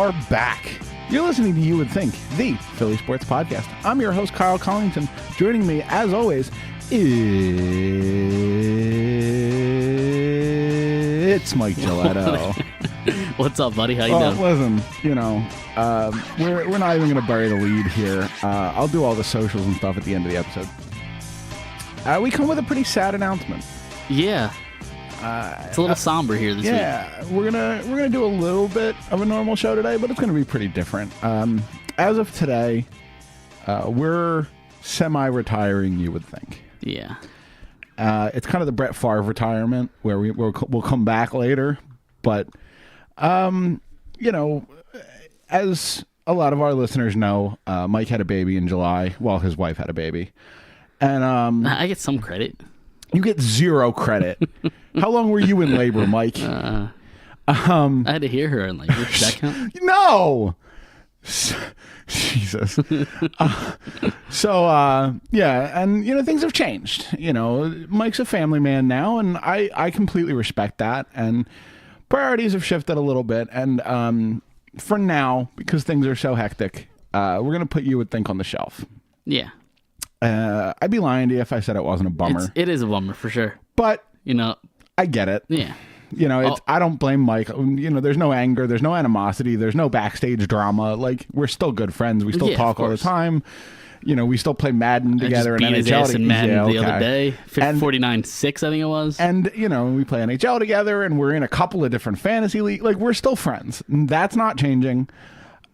are back. You're listening to You Would Think, the Philly Sports Podcast. I'm your host, Kyle Collington. Joining me, as always, it's Mike Gilletto. What's up, buddy? How you doing? Listen, we're not even going to bury the lead here. I'll do all the socials and stuff at the end of the episode. We come with a pretty sad announcement. Yeah. It's a little somber here this week. Yeah, we're gonna do a little bit of a normal show today, but it's gonna be pretty different. As of today, we're semi-retiring. You would think. Yeah. It's kind of the Brett Favre retirement where we'll come back later, but as a lot of our listeners know, Mike had a baby in July. Well, his wife had a baby, and I get some credit. You get zero credit. How long were you in labor, Mike? I had to hear her in labor. Does that count? No. Jesus. And things have changed. Mike's a family man now, and I completely respect that. And priorities have shifted a little bit. And for now, because things are so hectic, we're gonna put You Would Think on the shelf. Yeah. I'd be lying to you if I said it wasn't a bummer. It is a bummer for sure. But I get it. Yeah. I don't blame Mike. There's no anger, there's no animosity, there's no backstage drama. Like, we're still good friends. We still talk all the time. We still play Madden together I just beat and his NHL. ass in Madden the other day. 49-6, I think it was. And we play NHL together, and we're in a couple of different fantasy leagues. Like, we're still friends. That's not changing.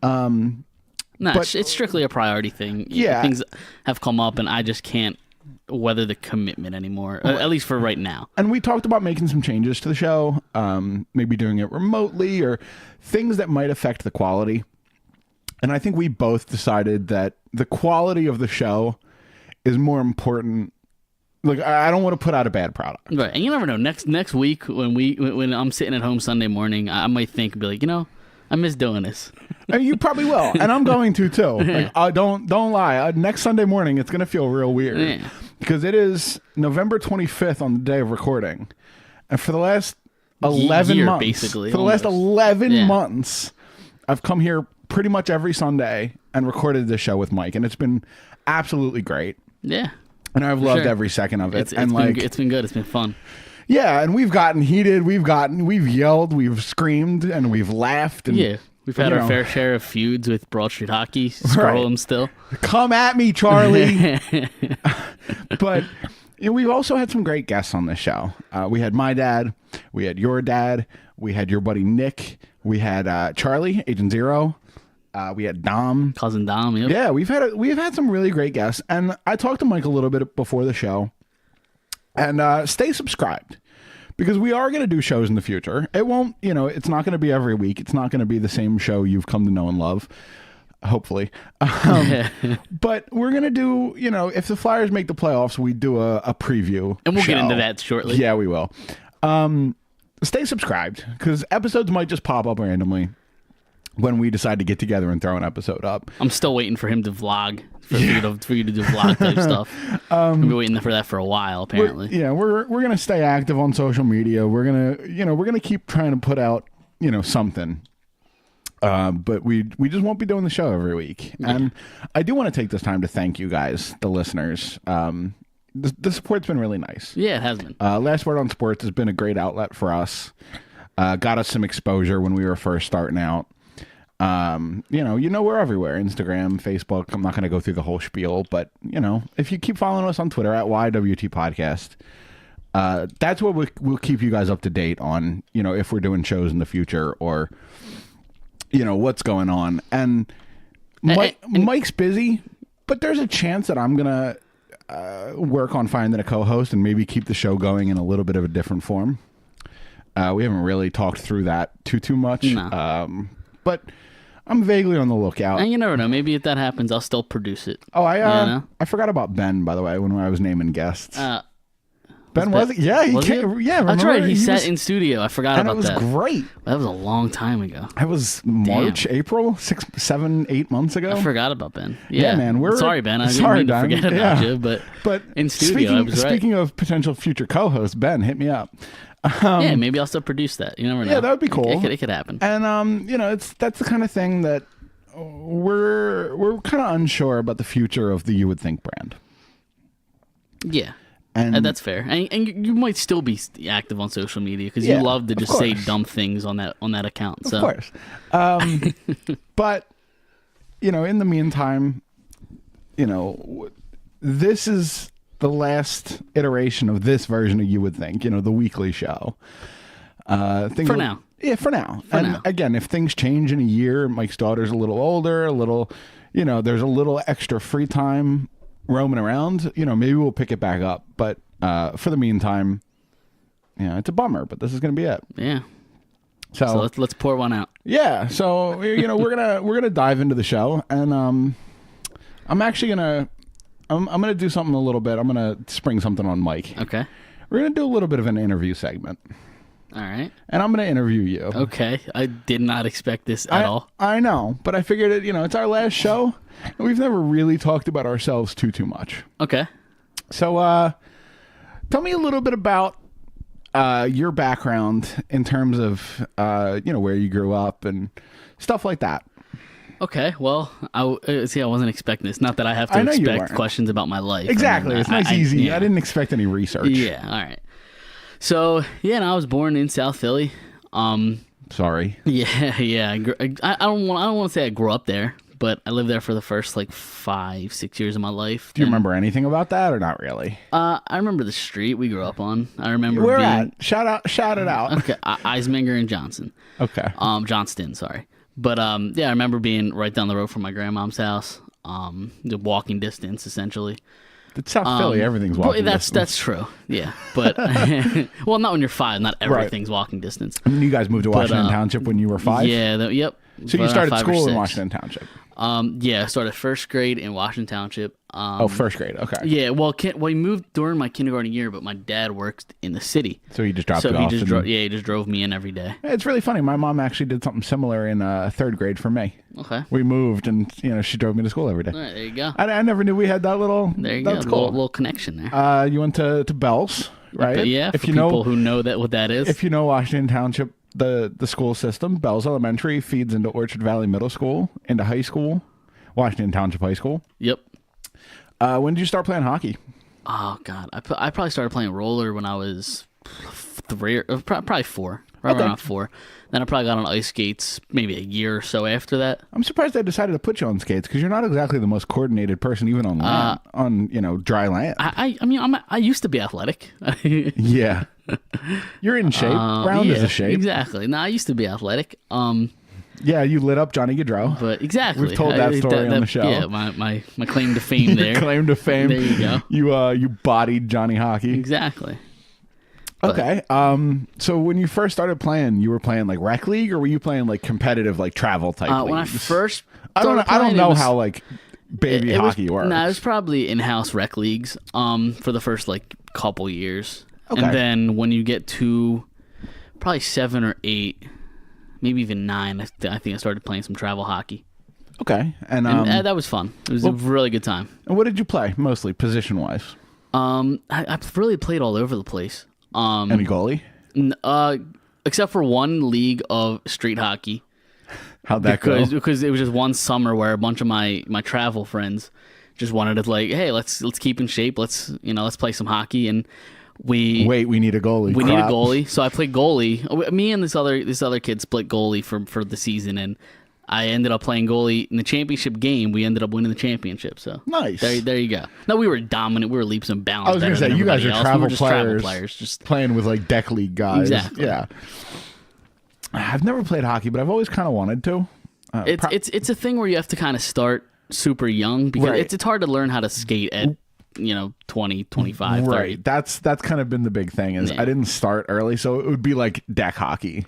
No, it's strictly a priority thing. Yeah. Things have come up, and I just can't weather the commitment anymore, at least for right now. And we talked about making some changes to the show, maybe doing it remotely or things that might affect the quality. And I think we both decided that the quality of the show is more important. Like, I don't want to put out a bad product. Right, and you never know. Next week, when I'm sitting at home Sunday morning, I might think, be like, I miss doing this. And you probably will, and I'm going to too. Like, don't lie. Next Sunday morning, it's gonna feel real weird because it is November 25th on the day of recording, and for the last 11 months, basically, for the last 11 months, I've come here pretty much every Sunday and recorded this show with Mike, and it's been absolutely great. Yeah, and I've loved every second of it. It's been good. It's been fun. Yeah, and we've gotten heated, we've yelled, we've screamed, and we've laughed. And, we've had our fair share of feuds with Broad Street Hockey. Scroll them still. Come at me, Charlie. But we've also had some great guests on this show. We had my dad, we had your dad, we had your buddy Nick, we had Charlie, Agent Zero, we had Dom, Cousin Dom. Yep. Yeah, we've had some really great guests, and I talked to Mike a little bit before the show. And stay subscribed, because we are going to do shows in the future. It won't, it's not going to be every week. It's not going to be the same show you've come to know and love, hopefully. But we're going to do, if the Flyers make the playoffs, we do a preview. And we'll show. get into that shortly. Yeah, we will. Stay subscribed, because episodes might just pop up randomly when we decide to get together and throw an episode up. I'm still waiting for him to vlog, for you to do vlog type stuff. I've been waiting for that for a while, apparently. We're gonna stay active on social media. We're gonna keep trying to put out something. But we just won't be doing the show every week. Yeah. And I do want to take this time to thank you guys, the listeners. The support's been really nice. Yeah, it has been. Last Word on Sports has been a great outlet for us. Got us some exposure when we were first starting out. We're everywhere. Instagram, Facebook. I'm not going to go through the whole spiel, but if you keep following us on Twitter at YWT Podcast, that's where we'll keep you guys up to date on, if we're doing shows in the future or, what's going on. And Mike's busy, but there's a chance that I'm going to work on finding a co-host and maybe keep the show going in a little bit of a different form. We haven't really talked through that too much. No. But I'm vaguely on the lookout. And you never know. Maybe if that happens, I'll still produce it. Oh, I forgot about Ben, by the way, when I was naming guests. Ben was it? Yeah, he came. Yeah, that's right. He sat in studio. I forgot about that. And it was great. That was a long time ago. That was March, April, 6, 7, 8 months ago. I forgot about Ben. Yeah, man. Sorry, Ben. I didn't mean to forget about you, but in studio, I was right. Speaking of potential future co-hosts, Ben, hit me up. Yeah, maybe I'll still produce that. You never know. Yeah, that would be cool. It could happen. And that's the kind of thing that we're kind of unsure about the future of the You Would Think brand. Yeah. And That's fair. And you might still be active on social media because you love to just say dumb things on that account. So. Of course. But, in the meantime, this is the last iteration of this version of You Would Think, the weekly show. For now. Yeah, for now. Again, if things change in a year, Mike's daughter's a little older, there's a little extra free time roaming around, maybe we'll pick it back up. But for the meantime, it's a bummer, but this is going to be it. Yeah. So let's pour one out. Yeah. So, we're going to dive into the show, and I'm actually going to I'm going to do something a little bit. I'm going to spring something on Mike. Okay. We're going to do a little bit of an interview segment. All right. And I'm going to interview you. Okay. I did not expect this at all. I know, but I figured it's our last show, and we've never really talked about ourselves too much. Okay. So, tell me a little bit about your background in terms of where you grew up and stuff like that. Okay, well, I wasn't expecting this. Not that I have to expect questions about my life. Exactly. It's nice, easy. Yeah. I didn't expect any research. Yeah, all right. So, I was born in South Philly. Sorry. Yeah. I don't want to say I grew up there, but I lived there for the first 5-6 years of my life. Do you remember anything about that or not really? I remember the street we grew up on. I remember Where at? Shout it out. Okay, Eisminger and Johnson. Okay. Johnston, sorry. But I remember being right down the road from my grandmom's house. The walking distance, essentially. It's South Philly. Everything's walking distance. That's true. Yeah, but well, not when you're 5. Not everything's walking distance. I mean, you guys moved to Washington Township when you were 5. Yeah. Yep. So you started school in Washington Township. I started first grade in Washington Township. First grade. Okay. Yeah. Well, we moved during my kindergarten year, but my dad worked in the city. So he just dropped it off. He just drove me in every day. It's really funny. My mom actually did something similar in 3rd grade for me. Okay. We moved, and she drove me to school every day. All right, there you go. I never knew we had that little. There you that's go. Cool. Little connection there. You went to Bells, right? But yeah. For people who know what that is. If you know Washington Township, the school system, Bells Elementary feeds into Orchard Valley Middle School, into high school, Washington Township High School. Yep. When did you start playing hockey? Oh God, I probably started playing roller when I was 3, or probably 4, right around 4. Then I probably got on ice skates maybe a year or so after that. I'm surprised they decided to put you on skates because you're not exactly the most coordinated person, even on land, on dry land. I mean, I used to be athletic. Yeah, you're in shape. Round is a shape. Exactly. No, I used to be athletic. Yeah, you lit up Johnny Gaudreau. But exactly, we've told that story on the show. Yeah, my claim to fame there. Claim to fame. There you go. You bodied Johnny Hockey. Exactly. Okay. So when you first started playing, you were playing rec league, or were you playing competitive travel type leagues? When I first I don't know how baby hockey works. No, it was probably in-house rec leagues for the first couple years. Okay. And then when you get to probably 7 or 8, maybe even 9, I think I started playing some travel hockey. Okay. And that was fun. It was a really good time. And what did you play mostly position-wise? I've really played all over the place. Any goalie? Except for one league of street hockey. How'd that go? Because it was just one summer where a bunch of my travel friends just wanted to hey, let's keep in shape. Let's play some hockey, and we need a goalie. We need a goalie. So I played goalie. Me and this other kid split goalie for the season, and I ended up playing goalie in the championship game. We ended up winning the championship. So nice. There you go. No, we were dominant. We were leaps and bounds. I was going to say, you guys are travel players, just playing with deck league guys. Exactly. Yeah. I've never played hockey, but I've always kind of wanted to. It's a thing where you have to kind of start super young because it's hard to learn how to skate at 20, 25, 30. Right. That's kind of been the big thing is I didn't start early, so it would be deck hockey.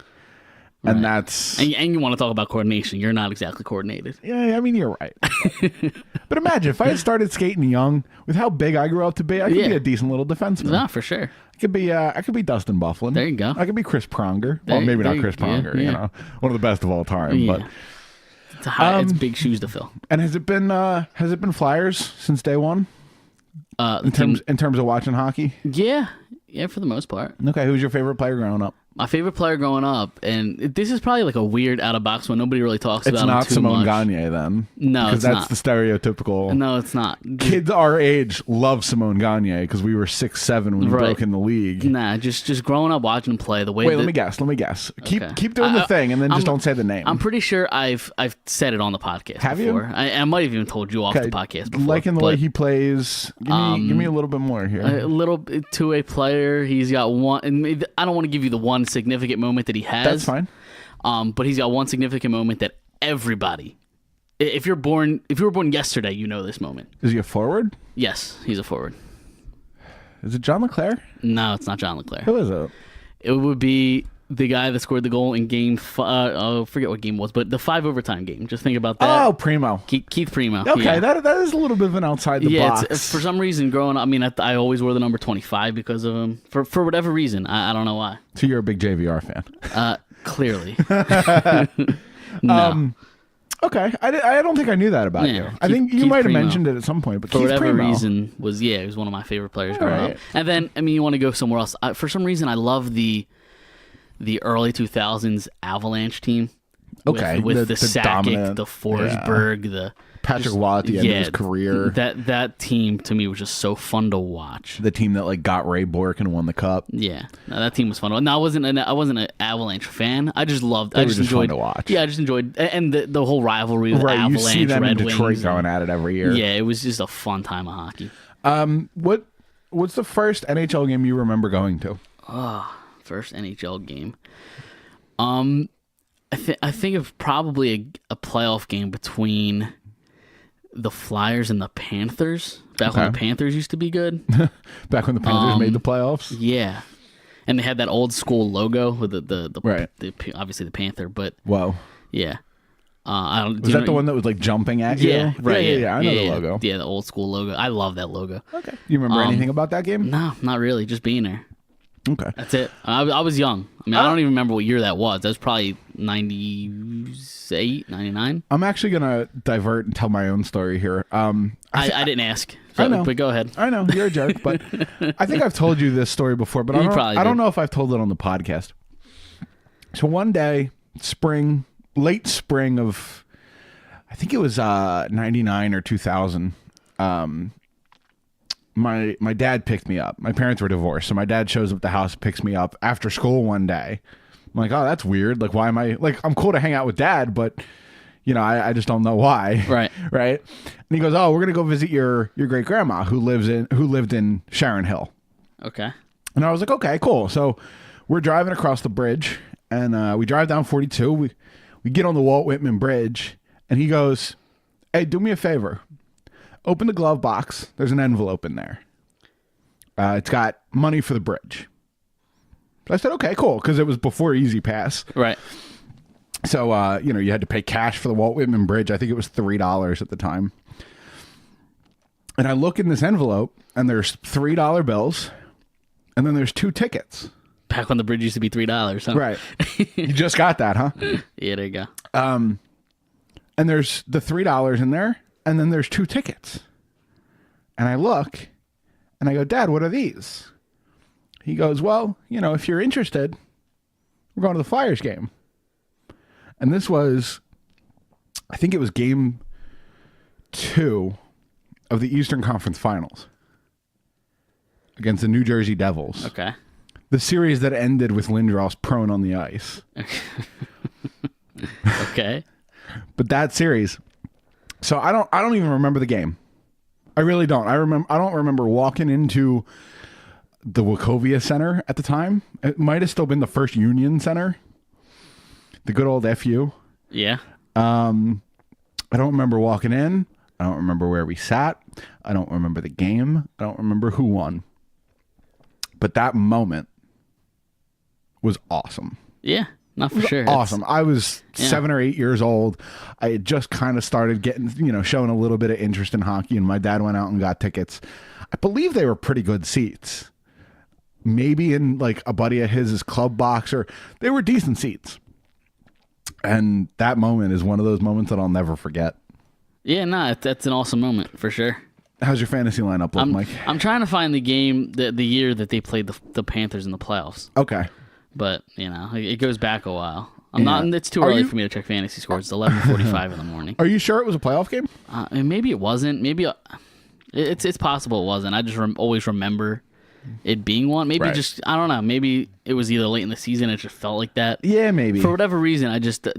And that's... And you want to talk about coordination. You're not exactly coordinated. Yeah, I mean, you're right. But imagine if I had started skating young, with how big I grew up to be, I could be a decent little defenseman. No, for sure. I could be Dustin Bufflin. There you go. I could be Chris Pronger. Well, maybe not Chris Pronger, one of the best of all time. Yeah. But it's big shoes to fill. And has it been Flyers since day one? In terms of watching hockey? Yeah. Yeah, for the most part. Okay, who's your favorite player growing up? My favorite player growing up, and this is probably like a weird out of box one. Nobody really talks about. It's not him too Simone much. Gagne then. No, because it's that's not. the stereotypical. No, it's not. Kids our age love Simone Gagne because we were 6'7" when he Right. broke in the league. Nah, just growing up watching him play the way. Wait, let me guess. Okay. Keep doing the thing, and then just don't say the name. I'm pretty sure I've said it on the podcast. Have you? before. I might have even told you off the podcast before. Like in the way he plays. Give me a little bit more here. A little two-way player. He's got one. And I don't want to give you the one significant moment that he has. That's fine. But he's got one significant moment that everybody. If you were born yesterday, you know this moment. Is he a forward? Yes, he's a forward. Is it John LeClaire? No, it's not John LeClaire. Who is it? It would be the guy that scored the goal in game. I forget what game it was, but the 5 overtime game. Just think about that. Oh, Primo. Keith Primo. Okay, yeah. that is a little bit of an outside the box. It's, for some reason, growing up, I mean, I always wore the number 25 because of him. For whatever reason, I don't know why. So you're a big JVR fan. Clearly. No. Okay, I don't think I knew that about you. I think you Keith might have Primo. mentioned it at some point, but For Keith whatever Primo. reason, he was one of my favorite players growing right. up. And then, I mean, you want to go somewhere else. For some reason, I love the early 2000s Avalanche team. Okay, With the dominant, Sakic, the Forsberg, the Patrick Waugh at the end of his career. That team to me was just so fun to watch. The team that like got Ray Bork and won the cup. Yeah, no, that team was fun. No, I wasn't an Avalanche fan. I just loved. They I were just just enjoyed fun to watch. Yeah, I just enjoyed, and the whole rivalry with Right, Avalanche, you see them Red in Detroit Wings, going at it every year. Yeah, it was just a fun time of hockey. What's the first NHL game you remember going to? First NHL game. I think of probably a playoff game between the Flyers and the Panthers. Back when the Panthers used to be good. Back when the Panthers made the playoffs? Yeah. And they had that old school logo with the Right. obviously the Panther, but Whoa. yeah. I don't. Was that the one that was like jumping at you? Yeah, right. Yeah, I know the logo. Yeah, the old school logo. I love that logo. Okay. You remember anything about that game? No, not really. Just being there. Okay. That's it. I was young. I mean, I don't even remember what year that was. That was probably 98, 99. I'm actually going to divert and tell my own story here. I didn't ask. So, I know. But go ahead. I know, you're a jerk, but I think I've told you this story before, but I don't know if I've told it on the podcast. So one day, late spring of, I think it was 99 or 2000, my dad picked me up. My parents were divorced, so my dad shows up at the house, picks me up after school one day. I'm like, oh, that's weird. Like, why am I like? I'm cool to hang out with dad, but you know, I just don't know why. Right. Right. And he goes, oh, we're gonna go visit your great grandma who lived in Sharon Hill. Okay. And I was like, okay, cool. So we're driving across the bridge, and we drive down 42. We get on the Walt Whitman Bridge, and he goes, hey, do me a favor. Open the glove box. There's an envelope in there. It's got money for the bridge. So I said, okay, cool, because it was before Easy Pass. Right. So, you had to pay cash for the Walt Whitman Bridge. I think it was $3 at the time. And I look in this envelope, and there's $3 bills, and then there's 2 tickets. Back when the bridge used to be $3. Huh? Right. You just got that, huh? Yeah, there you go. And there's the $3 in there, and then there's 2 tickets. And I look, and I go, Dad, what are these? He goes, well, if you're interested, we're going to the Flyers game. And this was, I think it was game 2 of the Eastern Conference Finals against the New Jersey Devils. Okay. The series that ended with Lindros prone on the ice. Okay. But that series. So I don't even remember the game. I really don't. I don't remember walking into the Wachovia Center at the time. It might have still been the First Union Center. The good old FU. Yeah. I don't remember walking in. I don't remember where we sat. I don't remember the game. I don't remember who won. But that moment was awesome. Yeah. Not for sure. Awesome. I was 7 or 8 years old. I had just kind of started getting, showing a little bit of interest in hockey, and my dad went out and got tickets. I believe they were pretty good seats. Maybe in like a buddy of his club box, or they were decent seats. And that moment is one of those moments that I'll never forget. Yeah, no, that's an awesome moment for sure. How's your fantasy lineup look, Mike? I'm trying to find the game the year that they played the Panthers in the playoffs. Okay. But, it goes back a while. It's too early for me to check fantasy scores. It's 11:45 in the morning. Are you sure it was a playoff game? And maybe it wasn't. Maybe it's possible it wasn't. I just always remember it being one. Maybe I don't know. Maybe it was either late in the season. It just felt like that. Yeah, maybe. For whatever reason, I just it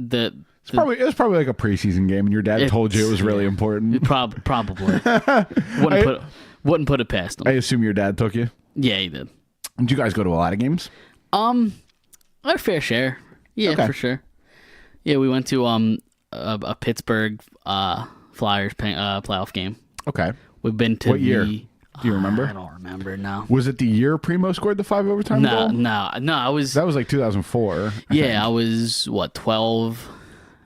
was probably like a preseason game, and your dad told you it was really important. Probably. Wouldn't put it past him. I assume your dad took you. Yeah, he did. Did you guys go to a lot of games? Our fair share. Yeah, Okay. for sure. Yeah, we went to a Pittsburgh Flyers playoff game. Okay. We've been to what year? Do you remember? I don't remember now. Was it the year Primo scored the 5 overtime goal? No. I was. That was like 2004. I was 12.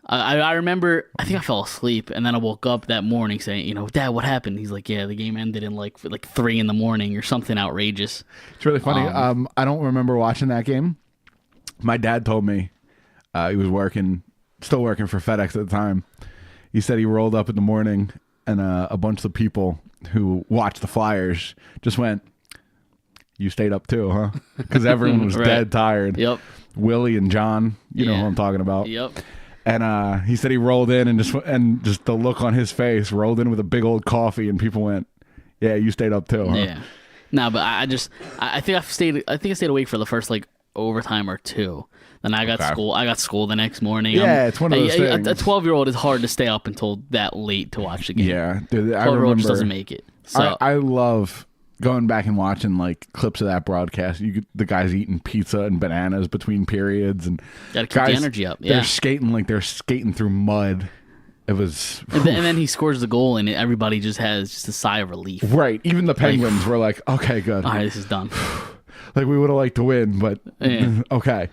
I remember. I think I fell asleep, and then I woke up that morning saying, Dad, what happened? He's like, yeah, the game ended in like 3 a.m. or something outrageous. It's really funny. I don't remember watching that game. My dad told me he was still working for FedEx at the time. He said he rolled up in the morning, and a bunch of people who watched the Flyers just went, "You stayed up too, huh?" Because everyone was dead tired. Yep. Willie and John, you know who I'm talking about. Yep. And he said he rolled in and just the look on his face, rolled in with a big old coffee, and people went, "Yeah, you stayed up too, huh?" Yeah. No, but I think I stayed awake for the first overtime or 2. Then I got school. I got school the next morning. Yeah, it's one of those things. A 12-year-old is hard to stay up until that late to watch the game. Yeah, dude, 12-year-old just doesn't make it. So I love going back and watching clips of that broadcast. The guys eating pizza and bananas between periods, and gotta keep the energy up. Yeah, they're skating through mud. It was, and then he scores the goal, and everybody just has a sigh of relief. Right, even the Penguins were like, "Okay, good. All right, this is done." We would have liked to win, but okay.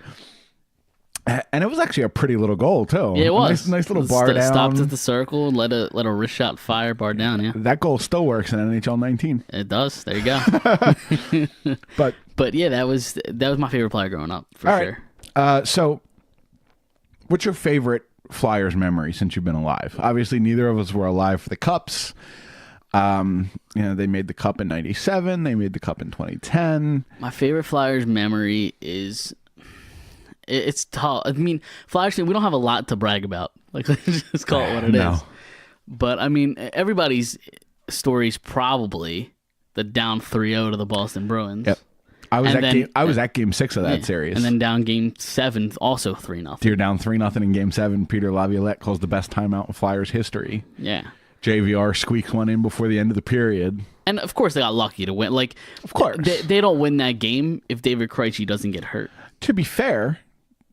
And it was actually a pretty little goal too. Yeah, it was nice little bar down. Stopped at the circle and let a wrist shot fire bar down. Yeah, that goal still works in NHL 19. It does. There you go. but yeah, that was my favorite player growing up for sure. Right. So, what's your favorite Flyers memory since you've been alive? Obviously, neither of us were alive for the Cups. They made the Cup in '97. They made the Cup in 2010. My favorite Flyers memory is. It's tough. I mean, Flyers team, we don't have a lot to brag about. Let's just call it what it is. But, everybody's story is probably the down 3-0 to the Boston Bruins. Yep. I was at Game 6 of that series. And then down Game 7, also 3-0. You're down 3-0 in Game 7. Peter Laviolette calls the best timeout in Flyers history. Yeah. JVR squeaks one in before the end of the period. And, of course, they got lucky to win. Of course. They don't win that game if David Krejci doesn't get hurt. To be fair,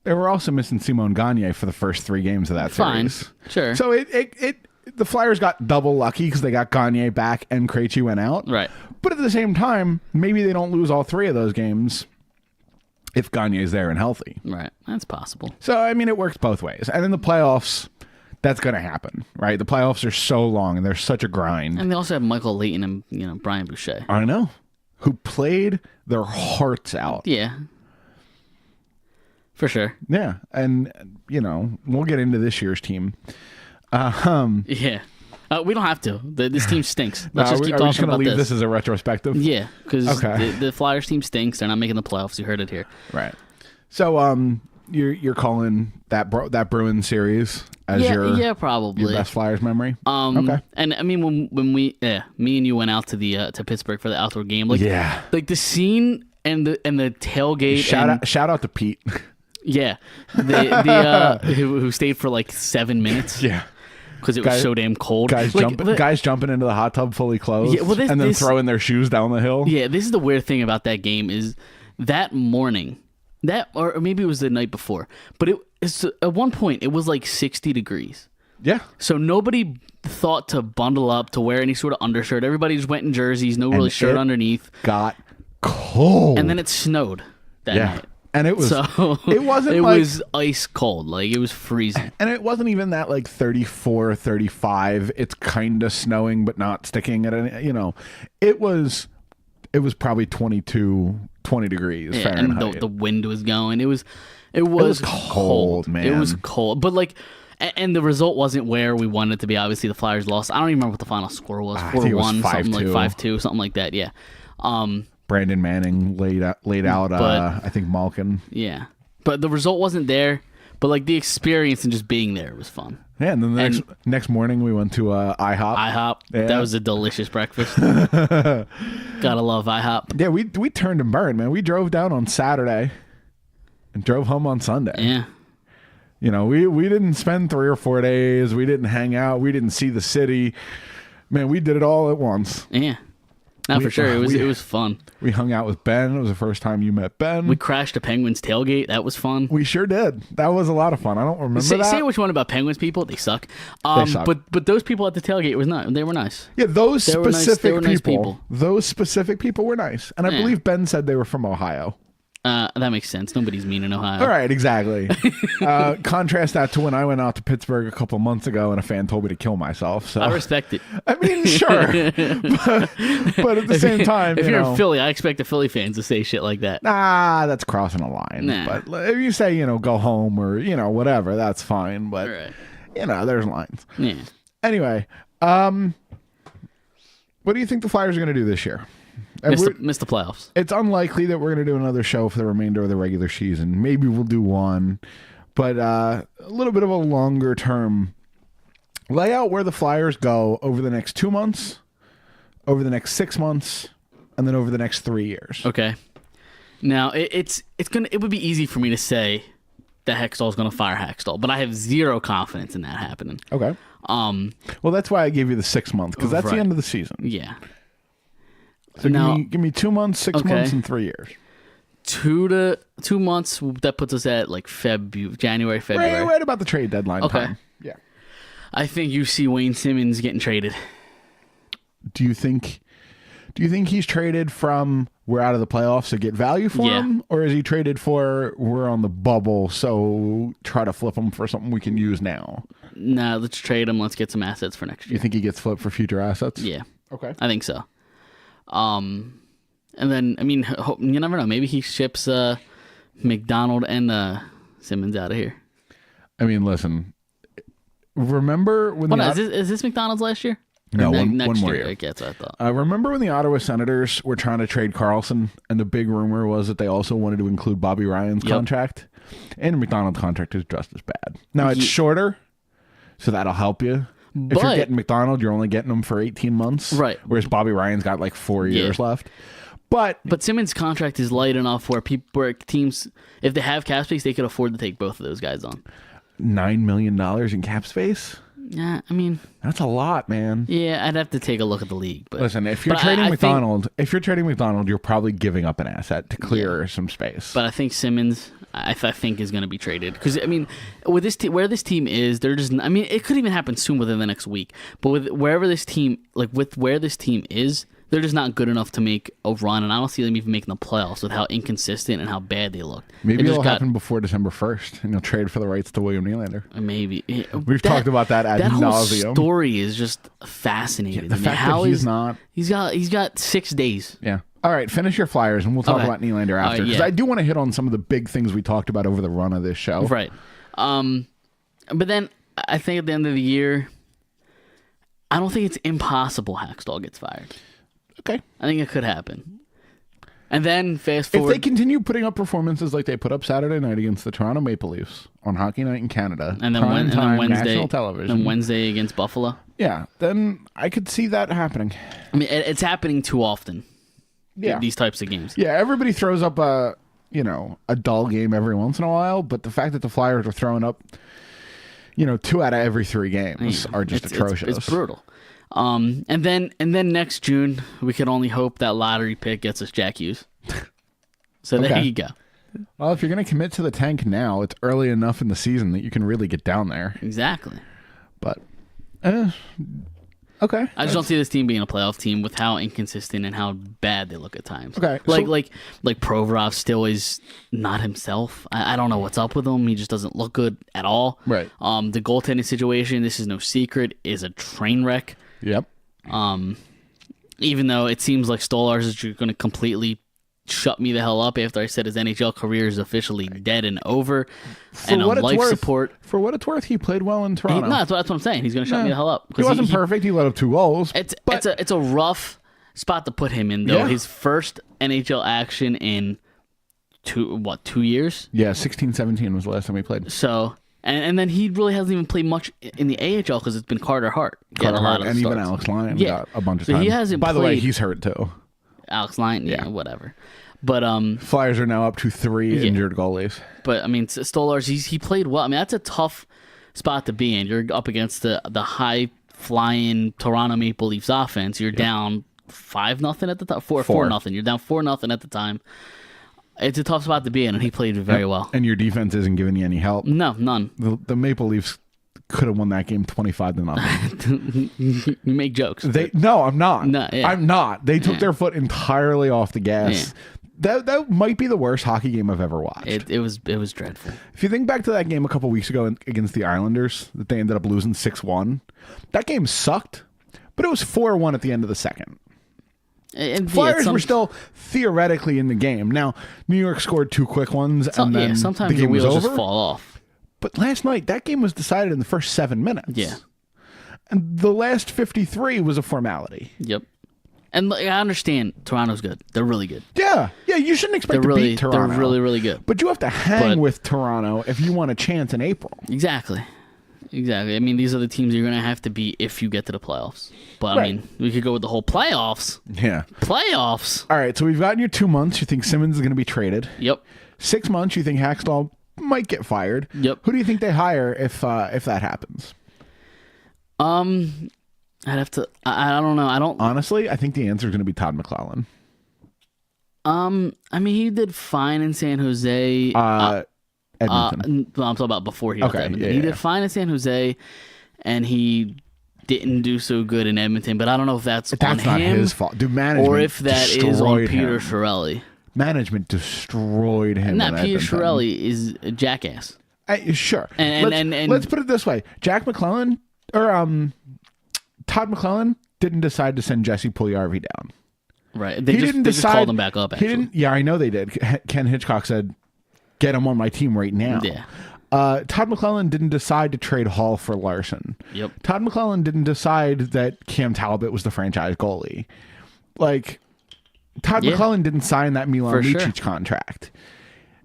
they were also missing Simon Gagne for the first 3 games of that series. Sure. So the Flyers got double lucky because they got Gagne back and Krejci went out. Right. But at the same time, maybe they don't lose all 3 of those games if Gagne's there and healthy. Right. That's possible. So, it works both ways. And in the playoffs, that's going to happen, right? The playoffs are so long and they're such a grind. And they also have Michael Leighton and, Brian Boucher. I know. Who played their hearts out. Yeah. For sure. Yeah. And, we'll get into this year's team. Yeah. We don't have to. This team stinks. Let's just keep talking about this. Are we just going to leave this as a retrospective? Yeah, because the Flyers team stinks. They're not making the playoffs. You heard it here. Right. So, you're calling that Bruins series as your probably your best Flyers memory? Okay. And when me and you went out to Pittsburgh for the outdoor game, the scene and the tailgate. Shout out to Pete. Yeah, who stayed for 7 minutes. Yeah, because it was so damn cold. Guys jumping into the hot tub fully clothed, and then throwing their shoes down the hill. Yeah, this is the weird thing about that game is that morning, or maybe it was the night before, but at one point it was 60 degrees. Yeah. So nobody thought to bundle up, to wear any sort of undershirt. Everybody just went in jerseys, no really shirt underneath. Got cold, and then it snowed that night. And it was it wasn't it was ice cold, it was freezing. And it wasn't even that 34, 35, it's kind of snowing but not sticking at any, it was probably 20 degrees Fahrenheit. And the wind was going. It was cold, man. It was cold. But And the result wasn't where we wanted it to be. Obviously, the Flyers lost. I don't even remember what the final score was. 4-1, something like 5-2, something like that. Yeah. Brandon Manning laid out. I think Malkin. Yeah, but the result wasn't there. But like the experience and just being there was fun. Yeah, and then the next morning we went to IHOP. IHOP. Yeah. That was a delicious breakfast. Gotta love IHOP. Yeah, we turned and burned, man. We drove down on Saturday and drove home on Sunday. Yeah. You know, we didn't spend 3 or 4 days. We didn't hang out. We didn't see the city. Man, we did it all at once. Yeah. For sure. It was fun. We hung out with Ben. It was the first time you met Ben. We crashed a Penguins tailgate. That was fun. We sure did. That was a lot of fun. I don't remember that. Say which one about Penguins people. They suck. They suck. But those people at the tailgate was not. They were nice. Yeah, those specific nice people. Those specific people were nice. And I believe Ben said they were from Ohio. That makes sense. Nobody's mean in Ohio. All right, exactly. Contrast that to when I went out to Pittsburgh a couple months ago and a fan told me to kill myself. So I respect it. I mean, sure. but at the same time, if you're in Philly, I expect the Philly fans to say shit like that. Nah, that's crossing a line. Nah. But if you say, go home or, whatever, that's fine. But, there's lines. Yeah. Anyway, what do you think the Flyers are going to do this year? Miss the playoffs. It's unlikely that we're going to do another show for the remainder of the regular season. Maybe we'll do one, but a little bit of a longer term layout where the Flyers go over the next 2 months, over the next 6 months, and then over the next 3 years. Okay. Now it would be easy for me to say that Hextall's going to fire Hextall, but I have zero confidence in that happening. Okay. Well, that's why I gave you the 6 month because that's the end of the season. Yeah. So now, give me 2 months, 6 months, and 3 years. 2 months. That puts us at like January, February. Right about the trade deadline. Okay. Time. Yeah. I think you see Wayne Simmons getting traded. Do you think he's traded from we're out of the playoffs to get value for him, or is he traded for we're on the bubble, so try to flip him for something we can use now? Nah, let's trade him. Let's get some assets for next year. You think he gets flipped for future assets? Yeah. Okay. I think so. And then, I mean, you never know. Maybe he ships McDonald and Simmons out of here. I mean, listen. Remember when is this McDonald's last year? No, one more year. Okay, that's what I thought. Remember when the Ottawa Senators were trying to trade Carlson, and the big rumor was that they also wanted to include Bobby Ryan's contract? And McDonald's contract is just as bad. Now, it's shorter, so that'll help you. If you're getting McDonald, you're only getting them for 18 months. Right. Whereas Bobby Ryan's got like 4 years left. But Simmons' contract is light enough where teams, if they have cap space, they could afford to take both of those guys on. $9 million in cap space? Yeah, I mean, that's a lot, man. Yeah, I'd have to take a look at the league. But listen, if you're trading McDonald, you're probably giving up an asset to clear some space. But I think Simmons, I think, is going to be traded because I mean, with this where this team is, they're just. I mean, it could even happen soon within the next week. But with where this team is, they're just not good enough to make a run, and I don't see them even making the playoffs with how inconsistent and how bad they look. Maybe it'll happen before December 1st, and you'll trade for the rights to William Nylander. Maybe. We've talked about that ad nauseum. That whole story is just fascinating. The fact that he's not. He's got 6 days. Yeah. All right, finish your Flyers, and we'll talk about Nylander after, because I do want to hit on some of the big things we talked about over the run of this show. Right. But then I think at the end of the year, I don't think it's impossible Hextall gets fired. Okay. I think it could happen. And then fast forward. If they continue putting up performances like they put up Saturday night against the Toronto Maple Leafs on Hockey Night in Canada, and then Wednesday, national television, and Wednesday against Buffalo. Yeah, then I could see that happening. I mean, it's happening too often. Yeah. These types of games. Yeah, everybody throws up a dull game every once in a while, but the fact that the Flyers are throwing up, 2 out of every 3 games are just atrocious. It's brutal. And then next June, we can only hope that lottery pick gets us Jack Hughes. So there you go. Well, if you're going to commit to the tank now, it's early enough in the season that you can really get down there. Exactly. But, okay. I just don't see this team being a playoff team with how inconsistent and how bad they look at times. Okay. Like Provorov still is not himself. I don't know what's up with him. He just doesn't look good at all. Right. The goaltending situation, this is no secret, is a train wreck. Yep. Even though it seems like Stolarz is going to completely shut me the hell up after I said his NHL career is officially dead and over, For and on what it's life worth, support. For what it's worth, he played well in Toronto. No, that's what I'm saying. He's going to shut me the hell up. He wasn't perfect. He let up 2 goals. It's a rough spot to put him in, though. Yeah. His first NHL action in 2 years? Yeah, 16-17 was the last time he played. So, and then he really hasn't even played much in the AHL because it's been Carter Hart. Carter Hart and even Alex Lyon got a bunch of time. He hasn't By the way, played- he's hurt too. Alex Lyon, yeah, whatever. But Flyers are now up to 3 injured goalies. But I mean, Stolarz, he played well. I mean, that's a tough spot to be in. You're up against the high flying Toronto Maple Leafs offense. You're down 5-0 at the time, 4-0. You're down 4-0 at the time. It's a tough spot to be in, and he played very well. And your defense isn't giving you any help. No, none. The Maple Leafs could have won that game 25-0. You make jokes. No, I'm not. No, yeah. I'm not. They took their foot entirely off the gas. That might be the worst hockey game I've ever watched. It was dreadful. If you think back to that game a couple weeks ago against the Islanders, that they ended up losing 6-1, that game sucked, but it was 4-1 at the end of the second. And Flyers were still theoretically in the game. Now, New York scored 2 quick ones, and then sometimes the game wheels was over. just fall off. But last night, that game was decided in the first 7 minutes. Yeah. And the last 53 was a formality. Yep. And I understand Toronto's good. They're really good. Yeah. Yeah, you shouldn't expect to beat Toronto. They're really, really good. But you have to hang with Toronto if you want a chance in April. Exactly. I mean, these are the teams you're going to have to beat if you get to the playoffs. But, I mean, we could go with the whole playoffs. Yeah. Playoffs. All right, so we've gotten your 2 months. You think Simmons is going to be traded. Yep. 6 months, you think Hackstall might get fired. Yep. Who do you think they hire if that happens? I'd have to. I don't know. Honestly, I think the answer is going to be Todd McClellan. I mean, he did fine in San Jose. Edmonton. Well, I'm talking about before he went to Edmonton. He did fine in San Jose, and he didn't do so good in Edmonton. But I don't know if that's on not him, his fault. Dude, management or if that is on Peter him. Chiarelli. Management destroyed him. And Peter Chiarelli is a jackass. Sure. And let's put it this way: Jack McClellan or Todd McClellan didn't decide to send Jesse Puljujarvi down. Right. They just called him back up. Actually, Yeah, I know they did. Ken Hitchcock said, "Get him on my team right now." Yeah. Todd McClellan didn't decide to trade Hall for Larson. Yep. Todd McClellan didn't decide that Cam Talbot was the franchise goalie. Like, Todd McClellan didn't sign that Milan Lucic contract.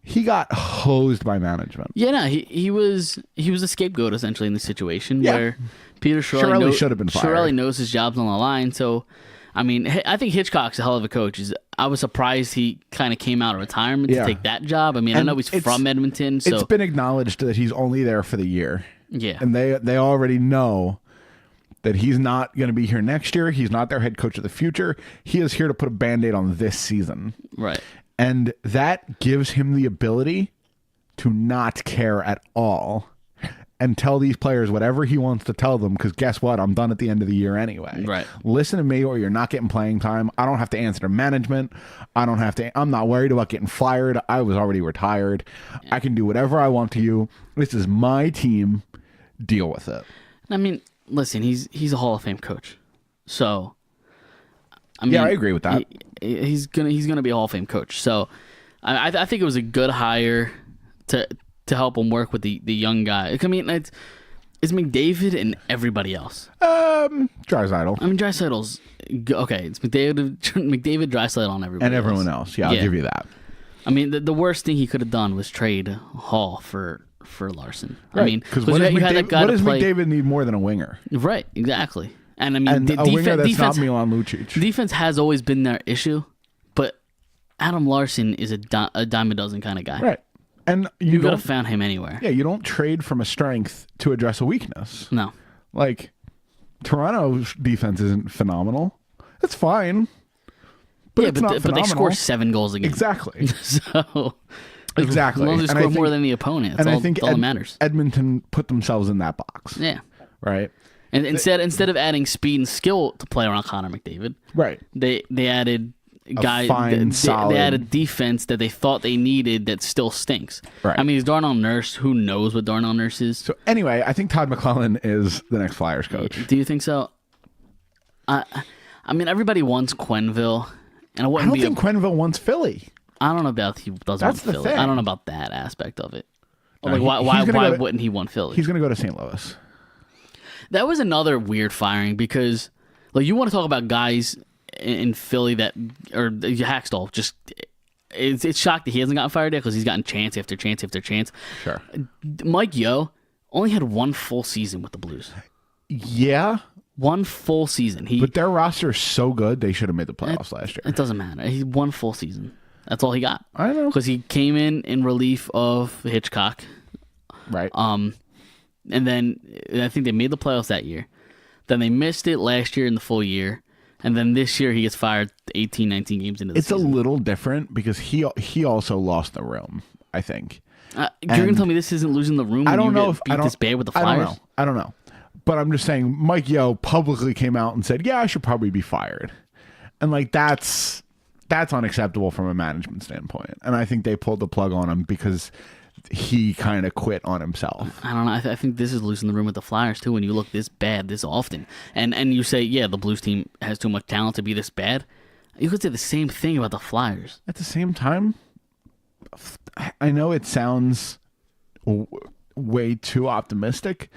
He got hosed by management. Yeah, no, he was a scapegoat essentially in the situation where Peter Chiarelli should have been fired. Chiarelli knows his job's on the line, so I mean, I think Hitchcock's a hell of a coach. I was surprised he kind of came out of retirement to take that job. I mean, I know he's from Edmonton, so it's been acknowledged that he's only there for the year. Yeah, and they already know that he's not going to be here next year. He's not their head coach of the future. He is here to put a Band-Aid on this season. Right. And that gives him the ability to not care at all and tell these players whatever he wants to tell them, because guess what? I'm done at the end of the year anyway. Right. Listen to me or you're not getting playing time. I don't have to answer to management. I'm not worried about getting fired. I was already retired. Yeah. I can do whatever I want to you. This is my team. Deal with it. I mean, listen, he's a Hall of Fame coach. So I mean, I agree with that. He's gonna be a Hall of Fame coach. So I think it was a good hire to help him work with the young guy. I mean, it's McDavid and everybody else. Draisaitl. I mean, Draisaitl's okay. It's McDavid, Draisaitl, and everybody and everyone else. Yeah, I'll give you that. I mean, the worst thing he could have done was trade Hall for Larson. Right. I mean, because what does McDavid need more than a winger? Right, exactly. And I mean, a winger that's not Milan Lucic. Defense has always been their issue, but Adam Larson is a dime a dozen kind of guy. Right. And you could have found him anywhere. Yeah, you don't trade from a strength to address a weakness. No. Like, Toronto's defense isn't phenomenal. It's fine. But they score 7 goals a game. Exactly. So exactly. As long as they score more than the opponent, that's all that matters. Edmonton put themselves in that box. Yeah. Right. And instead of adding speed and skill to play around Connor McDavid, right? They added guys. Solid. They added defense that they thought they needed that still stinks. Right. I mean, is Darnell Nurse? Who knows what Darnell Nurse is? So anyway, I think Todd McClellan is the next Flyers coach. Do you think so? I mean, everybody wants Quenneville, And I I wouldn't don't be. think Quenneville wants Philly. I don't know about he doesn't want That's the Philly. thing. I don't know about that aspect of it. No, Like he's gonna why go to- wouldn't he want Philly? He's going to go to St. Louis. That was another weird firing because, like, you want to talk about guys in Philly that, or Hackstall, just it's shocked that he hasn't gotten fired yet because he's gotten chance after chance after chance. Sure. Mike Yo only had one full season with the Blues. Yeah, One full season. but their roster is so good they should have made the playoffs last year. It doesn't matter. He one full season. That's all he got. I know. Because he came in relief of Hitchcock. Right. And then I think they made the playoffs that year. Then they missed it last year in the full year. And then this year he gets fired 18, 19 games into the It's season. a little different because he also lost the room, I think. You're going to tell me this isn't losing the room? I don't know if if I don't, this bad with the Flyers? I don't know. But I'm just saying Mike Yo publicly came out and said, "Yeah, I should probably be fired." And like that's unacceptable from a management standpoint. And I think they pulled the plug on him because he kind of quit on himself. I don't know. I think this is losing the room with the Flyers too. When you look this bad this often, and you say, yeah, the Blues team has too much talent to be this bad. You could say the same thing about the Flyers. At the same time, I know it sounds way too optimistic.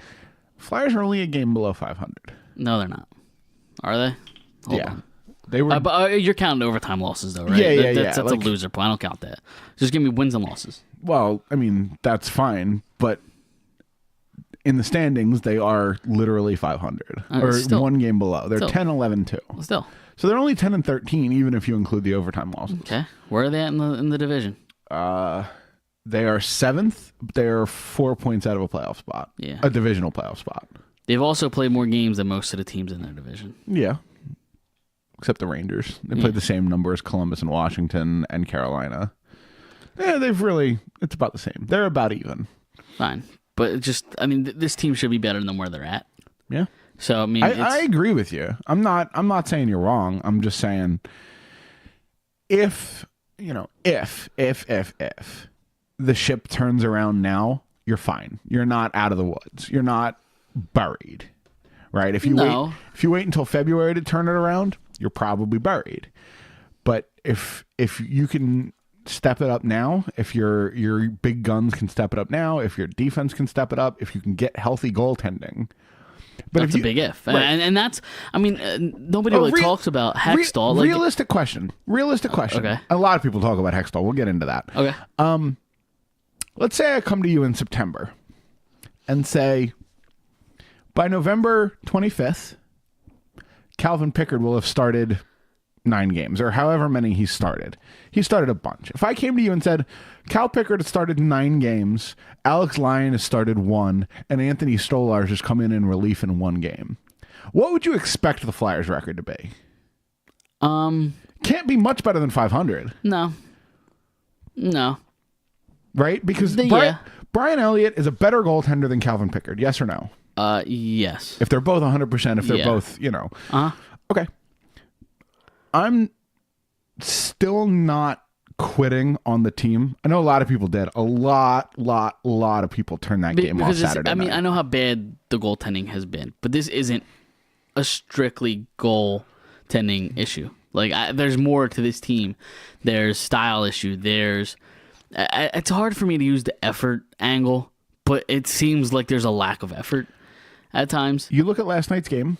Flyers are only a game below 500. No, they're not. Are they? Hold on. They were. But you're counting overtime losses, though, right? Yeah, That's like, a loser point. I don't count that. Just give me wins and losses. Well, I mean, that's fine, but in the standings, they are literally 500 or still, one game below. They're still. 10, 11, 2. Still. So they're only 10 and 13, even if you include the overtime losses. Okay. Where are they at in the division? They are 7th. They're 4 points out of a playoff spot. Yeah. A divisional playoff spot. They've also played more games than most of the teams in their division. Yeah. Except the Rangers. They played the same number as Columbus and Washington and Carolina. Yeah, it's about the same. They're about even. Fine. But this team should be better than where they're at. Yeah. So, I mean, I agree with you. I'm not saying you're wrong. I'm just saying if the ship turns around now, you're fine. You're not out of the woods. You're not buried. Right? If you wait until February to turn it around, you're probably buried. But if you can step it up now, if your big guns can step it up now, if your defense can step it up, if you can get healthy goaltending. But that's a big if. Right. And that's, I mean, nobody really talks about Hextall. Realistic question. Okay. A lot of people talk about Hextall. We'll get into that. Okay. Let's say I come to you in September and say, by November 25th, Calvin Pickard will have started 9 games or however many he started. He started a bunch. If I came to you and said, Cal Pickard has started 9 games, Alex Lyon has started 1, and Anthony Stolarz has come in relief in 1 game, what would you expect the Flyers record to be? Can't be much better than 500. No. Right? Because Brian Elliott is a better goaltender than Calvin Pickard. Yes or no? Yes. If they're both 100%, if they're both, Okay. I'm still not quitting on the team. I know a lot of people did. A lot of people turned that game off Saturday night. I know how bad the goaltending has been, but this isn't a strictly goaltending issue. Like, there's more to this team. There's style issue. It's hard for me to use the effort angle, but it seems like there's a lack of effort at times. You look at last night's game.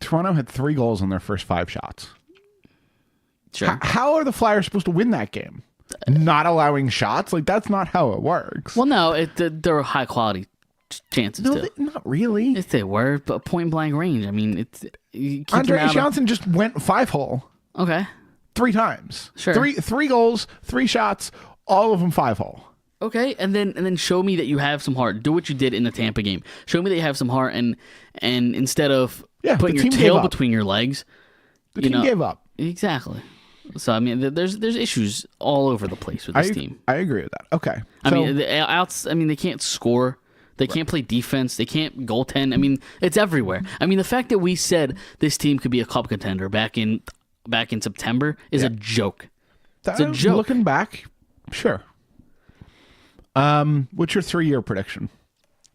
Toronto had 3 goals on their first 5 shots. Sure. How are the Flyers supposed to win that game? Not allowing shots? Like, that's not how it works. Well, no, there were high quality chances. No, not really. If they were, but point blank range. I mean, Andreas Johnson just went 5-hole. Okay. 3 times. Sure. 3 goals, 3 shots, all of them 5-hole. Okay, and then show me that you have some heart. Do what you did in the Tampa game. Show me that you have some heart, and instead of putting your tail between your legs, the team gave up. Exactly. So I mean, there's issues all over the place with this team. I agree with that. Okay. I mean, they can't score. They can't play defense. They can't goaltend. I mean, it's everywhere. I mean, the fact that we said this team could be a cup contender back in September is a joke. It's a joke. Looking back, sure. What's your 3-year prediction?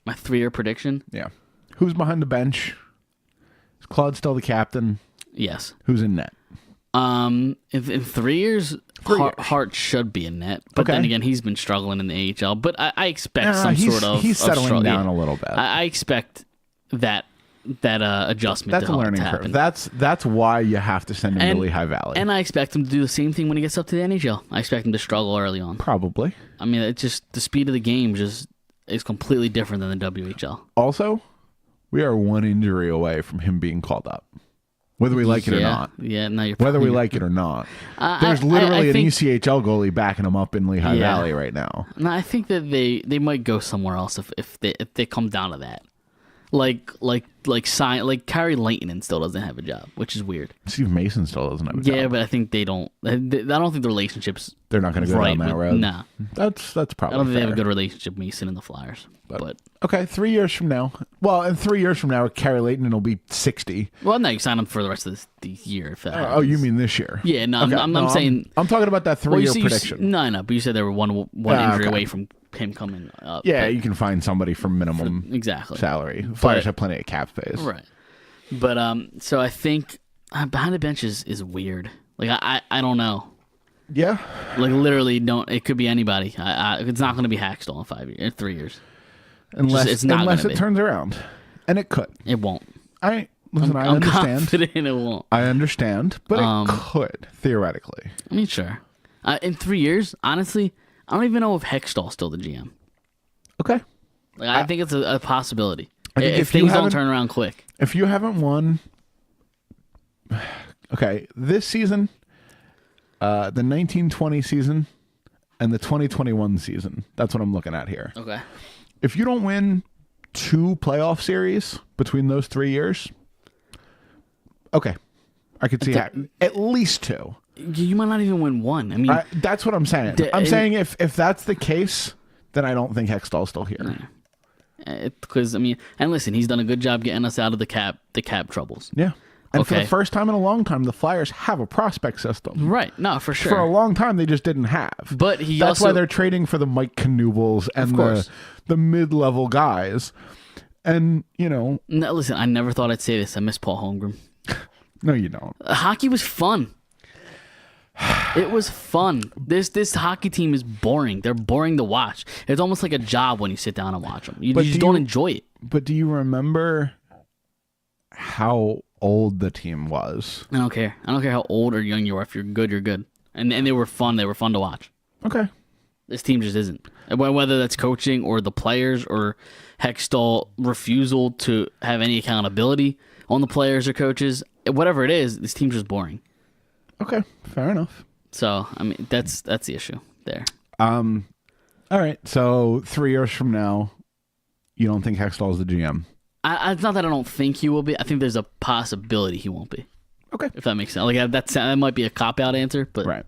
My 3-year prediction? Yeah. Who's behind the bench? Is Claude still the captain? Yes. Who's in net? In 3 years, Hart should be in net. But then again, he's been struggling in the AHL. But I expect he's settling down a little bit. I expect that adjustment. That's a learning curve. That's why you have to send him to Lehigh Valley. And I expect him to do the same thing when he gets up to the NHL. I expect him to struggle early on. Probably. I mean, it's just the speed of the game just is completely different than the WHL. Also, we are one injury away from him being called up. Whether we like it or not. Yeah, no, you're whether we like it or not. There's literally an ECHL goalie backing him up in Lehigh Valley right now. No, I think that they might go somewhere else if they come down to that. Like Carrie Leighton still doesn't have a job, which is weird. Steve Mason still doesn't have a job. Yeah, but I think they don't. I don't think the relationships. They're not going to go down that road. Nah, that's probably. I don't think fair. they have a good relationship, Mason and the Flyers. But okay, 3 years from now. Well, in 3 years from now, Carrie Leighton will be 60. Well, no, you sign him for the rest of the year. If that happens. You mean this year? Yeah, no, okay. I'm saying. I'm talking about that 3 year prediction. No, but you said they were one injury away from him coming up. Yeah, you can find somebody for minimum salary. Flyers have plenty of cap space. Right. But so I think behind the bench is weird. Like I don't know. Yeah. Like literally it could be anybody. It's not going to be Hackstall in 5 years, 3 years. Unless it turns around. And it could. It won't. I I'm understand. confident it won't. I understand, but it could, theoretically. I mean, sure. In 3 years, honestly, I don't even know if Hextall's still the GM. Okay. Like, I think it's a possibility. If things don't turn around quick. If you haven't won... Okay, this season, the 1920 season, and the 2021 season. That's what I'm looking at here. Okay. If you don't win 2 playoff series between those 3 years, okay. I could see at least 2. You might not even win 1. I mean, that's what I'm saying. I'm saying if that's the case, then I don't think Hextall's still here. Because I mean, and listen, he's done a good job getting us out of the cap troubles. Yeah. And for the first time in a long time, the Flyers have a prospect system. Right. No, for sure. For a long time, they just didn't have. But that's why they're trading for the Mike Knubles and the mid-level guys. And, No, listen, I never thought I'd say this. I miss Paul Holmgren. No, you don't. Hockey was fun. It was fun. This hockey team is boring. They're boring to watch. It's almost like a job when you sit down and watch them. You just don't enjoy it. But do you remember how old the team was? I don't care. I don't care how old or young you are. If you're good, you're good. And they were fun. They were fun to watch. Okay. This team just isn't. Whether that's coaching or the players or Hextall refusal to have any accountability on the players or coaches, whatever it is, this team's just boring. Okay, fair enough. So, I mean, that's the issue there. All right, so 3 years from now, you don't think Hextall's the GM? It's not that I don't think he will be. I think there's a possibility he won't be. Okay, if that makes sense. Like that might be a cop-out answer, but right.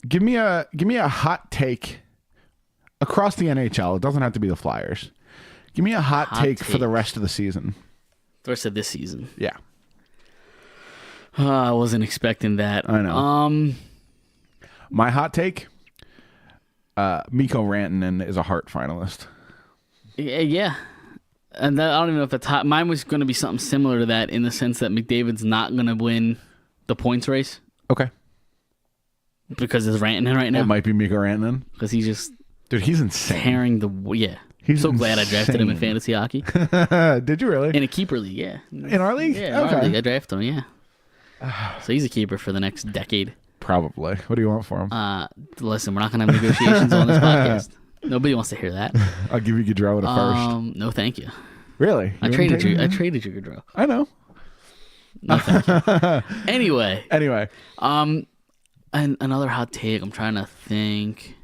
Give me a hot take across the NHL. It doesn't have to be the Flyers. Give me a hot take for the rest of the season. The rest of this season. Yeah. I wasn't expecting that. I know. My hot take, Mikko Rantanen is a Hart finalist. Yeah. And I don't even know if that's hot. Mine was going to be something similar to that in the sense that McDavid's not going to win the points race. Okay. Because it's Rantanen right now. It might be Mikko Rantanen. Because he's just... Dude, he's insane. Tearing the... Yeah. He's so glad I drafted him in fantasy hockey. Did you really? In a keeper league, yeah. In our league? Yeah, in our league. I drafted him, yeah. So he's a keeper for the next decade. Probably. What do you want for him? Listen, we're not going to have negotiations on this podcast. Nobody wants to hear that. I'll give you Gaudreau at a first. No, thank you. Really? I traded you Gaudreau. I know. No, thank you. Anyway. And another hot take. I'm trying to think.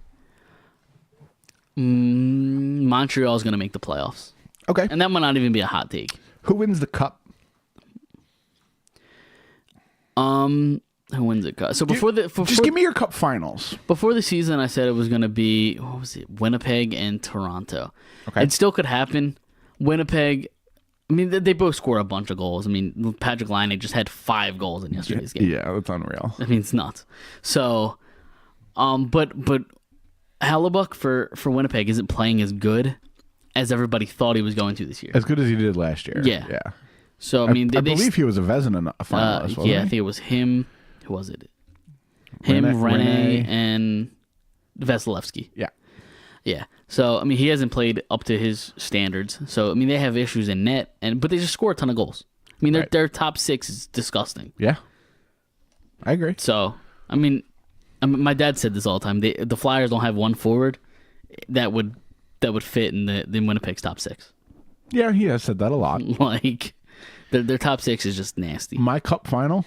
Montreal's going to make the playoffs. Okay. And that might not even be a hot take. Who wins the cup? Who wins the cup? So just give me your cup finals. Before the season, I said it was going to be, what was it? Winnipeg and Toronto. Okay. It still could happen. Winnipeg, I mean, they both score a bunch of goals. I mean, Patrick Laine just had 5 goals in yesterday's game. Yeah, that's unreal. I mean, it's nuts. So, but Hellebuck for Winnipeg isn't playing as good as everybody thought he was going to this year. As good as he did last year. Yeah. Yeah. So, I mean, I believe he was a Vezina finalist, wasn't he? I think it was him. Who was it? Him, Rene, and Vasilevsky. Yeah. Yeah. So, I mean, he hasn't played up to his standards. So, I mean, they have issues in net, but they just score a ton of goals. I mean, their top 6 is disgusting. Yeah. I agree. So, I mean, my dad said this all the time. The Flyers don't have one forward that would fit in the Winnipeg's top 6. Yeah, he has said that a lot. Like, their top 6 is just nasty. My cup final,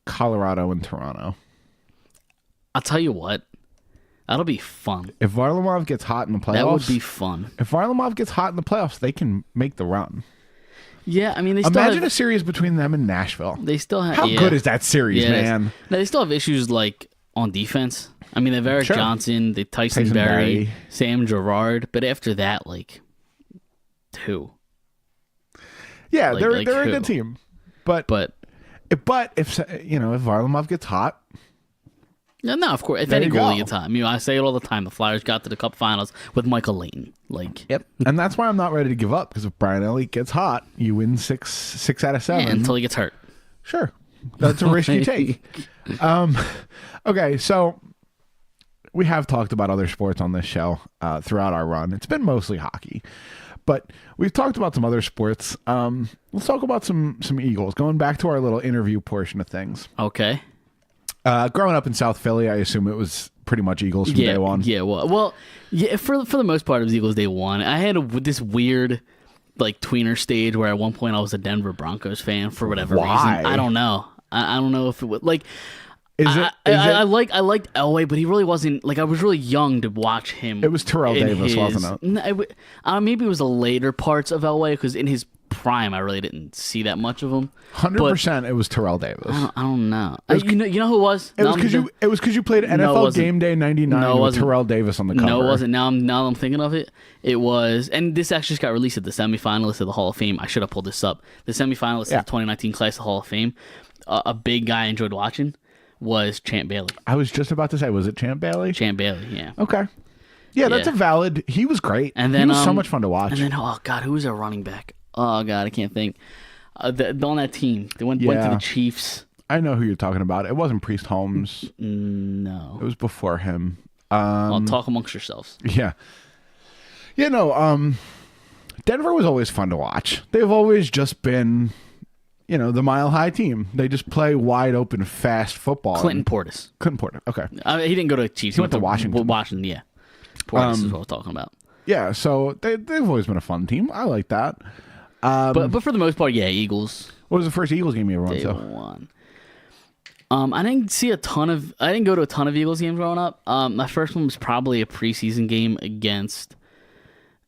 Colorado and Toronto. I'll tell you what. That'll be fun. If Varlamov gets hot in the playoffs... That would be fun. If Varlamov gets hot in the playoffs, they can make the run. Yeah, I mean, they still Imagine a series between them and Nashville. They still have... How good is that series, man? No, they still have issues, like, on defense. I mean, they have Eric Johnson, they Tyson Barrie, Sam Girard, but after that, like, who? Yeah, they're a good team. But if Varlamov gets hot... No, of course. If any goalie gets hot. I mean, I say it all the time. The Flyers got to the Cup Finals with Michael Leighton. Yep. And that's why I'm not ready to give up, because if Brian Elliott gets hot, you win 6 out of 7. Yeah, until he gets hurt. Sure. That's a risk you take. Okay, so we have talked about other sports on this show throughout our run. It's been mostly hockey. But we've talked about some other sports. Let's talk about some Eagles. Going back to our little interview portion of things. Okay. Growing up in South Philly, I assume it was pretty much Eagles from day one. Yeah, well, for the most part, it was Eagles day one. I had this weird, like, tweener stage where at one point I was a Denver Broncos fan for whatever reason. I don't know. I don't know if it was, like... I liked Elway, but he really wasn't, like, I was really young to watch him. It was Terrell Davis, wasn't it? Maybe it was the later parts of Elway, because in his prime, I really didn't see that much of him. 100% it was Terrell Davis. I don't know. You know who it was? It was because you played NFL Game Day 99 with Terrell Davis on the cover. No, it wasn't. Now I'm thinking of it. It was, and this actually just got released at the semifinalists of the Hall of Fame. I should have pulled this up. The semifinalists of the 2019 class of Hall of Fame. A big guy I enjoyed watching was Champ Bailey. I was just about to say, was it Champ Bailey? Champ Bailey, yeah. Okay. Yeah, that's a valid. He was great. And then he was so much fun to watch. And then, oh God, who was our running back? Oh God, I can't think. On that team, they went to the Chiefs. I know who you're talking about. It wasn't Priest Holmes. No, it was before him. I'll talk amongst yourselves. Yeah. Denver was always fun to watch. They've always just been, the Mile High team. They just play wide open, fast football. Clinton Portis. Okay. He didn't go to Chiefs. He went to Washington. Washington, yeah. Portis is what I was talking about. Yeah, so they've always been a fun team. I like that. But for the most part, yeah, Eagles. What was the first Eagles game you ever went to? Day one. I didn't go to a ton of Eagles games growing up. My first one was probably a preseason game against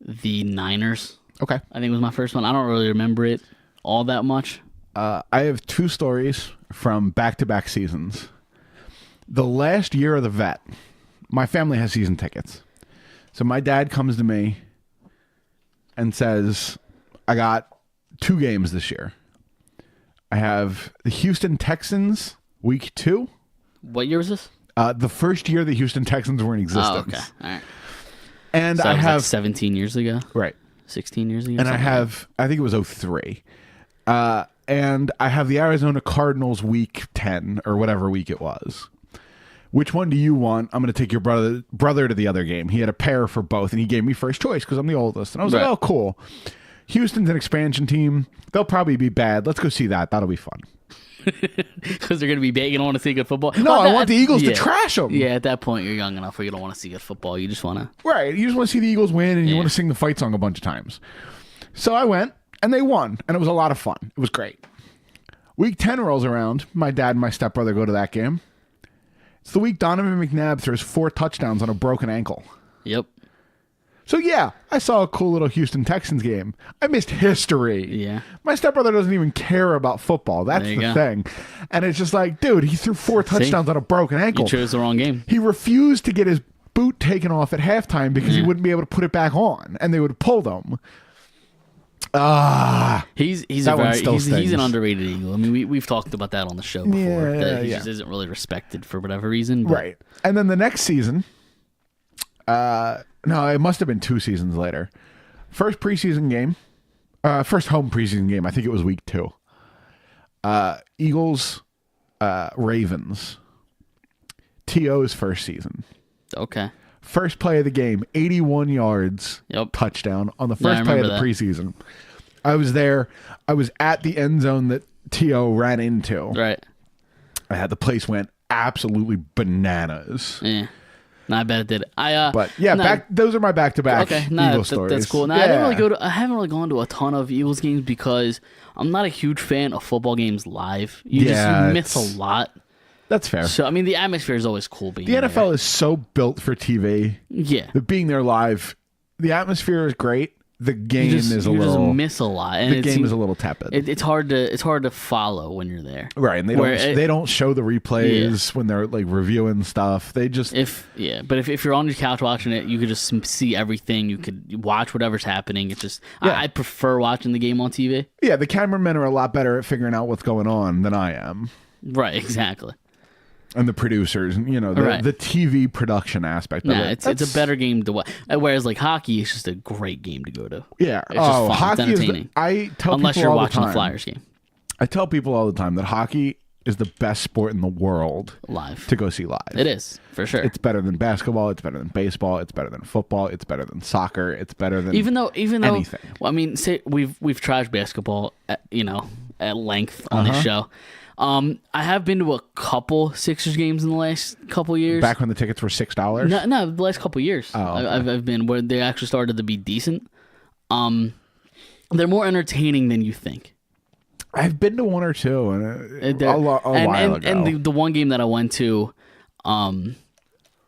the Niners. Okay. I think it was my first one. I don't really remember it all that much. I have 2 stories from back-to-back seasons. The last year of the vet, my family has season tickets. So my dad comes to me and says, I got 2 games this year. I have the Houston Texans week 2. What year was this? The first year the Houston Texans were in existence. Oh, okay. All right. And so I have like 17 years ago. Right. 16 years ago. And I think it was 03. And I have the Arizona Cardinals week 10 or whatever week it was. Which one do you want? I'm going to take your brother to the other game. He had a pair for both, and he gave me first choice because I'm the oldest. And I was like, oh, cool. Houston's an expansion team. They'll probably be bad. Let's go see that. That'll be fun. Because they're going to be bad. You don't want to see good football? No, I want the Eagles to trash them. Yeah, at that point, you're young enough where you don't want to see good football. You just want to... Right. You just want to see the Eagles win, and you want to sing the fight song a bunch of times. So I went, and they won, and it was a lot of fun. It was great. Week 10 rolls around. My dad and my stepbrother go to that game. It's the week Donovan McNabb throws 4 touchdowns on a broken ankle. Yep. So, yeah, I saw a cool little Houston Texans game. I missed history. Yeah. My stepbrother doesn't even care about football. That's the thing. And it's just like, dude, he threw 4 touchdowns on a broken ankle. You chose the wrong game. He refused to get his boot taken off at halftime because he wouldn't be able to put it back on, and they would pull them. He's an underrated Eagle. I mean, we've talked about that on the show before. That he just isn't really respected for whatever reason. But. Right. And then the next season, no, it must have been 2 seasons later. First home preseason game. I think it was week 2. Eagles Ravens. T.O.'s first season. Okay. First play of the game, 81 yards, touchdown on the first play of the preseason. I was there. I was at the end zone that T.O. ran into. Right. The place went absolutely bananas. Yeah. No, I bet it did. Those are my back-to-back Eagles stories. That's cool. I haven't really gone to a ton of Eagles games because I'm not a huge fan of football games live. You miss a lot. That's fair. So, I mean, the atmosphere is always cool being The NFL there. is so built for TV. Yeah. Being there live, the atmosphere is great. The game is a little... You just miss a lot. And the game is a little tepid. It's hard to follow when you're there. Right, and they don't show the replays when they're like reviewing stuff. They just... But if you're on your couch watching it, you could just see everything. You could watch whatever's happening. It's just... I prefer watching the game on TV. Yeah, the cameramen are a lot better at figuring out what's going on than I am. Right, exactly. And the producers, the TV production aspect of it. It's a better game to watch. Whereas like hockey is just a great game to go to. Yeah. It's just fun. Hockey it's entertaining. Unless you're watching the Flyers game. I tell people all the time that hockey is the best sport in the world live to go see live. It is, for sure. It's better than basketball. It's better than baseball. It's better than football. It's better than soccer. It's better than even though anything. Well, I mean, say we've trashed basketball at length on this show. I have been to a couple Sixers games in the last couple years. Back when the tickets were $6? No, the last couple years. Oh, okay. I've been where they actually started to be decent. They're more entertaining than you think. I've been to one or two, and a while ago. And the one game that I went to, it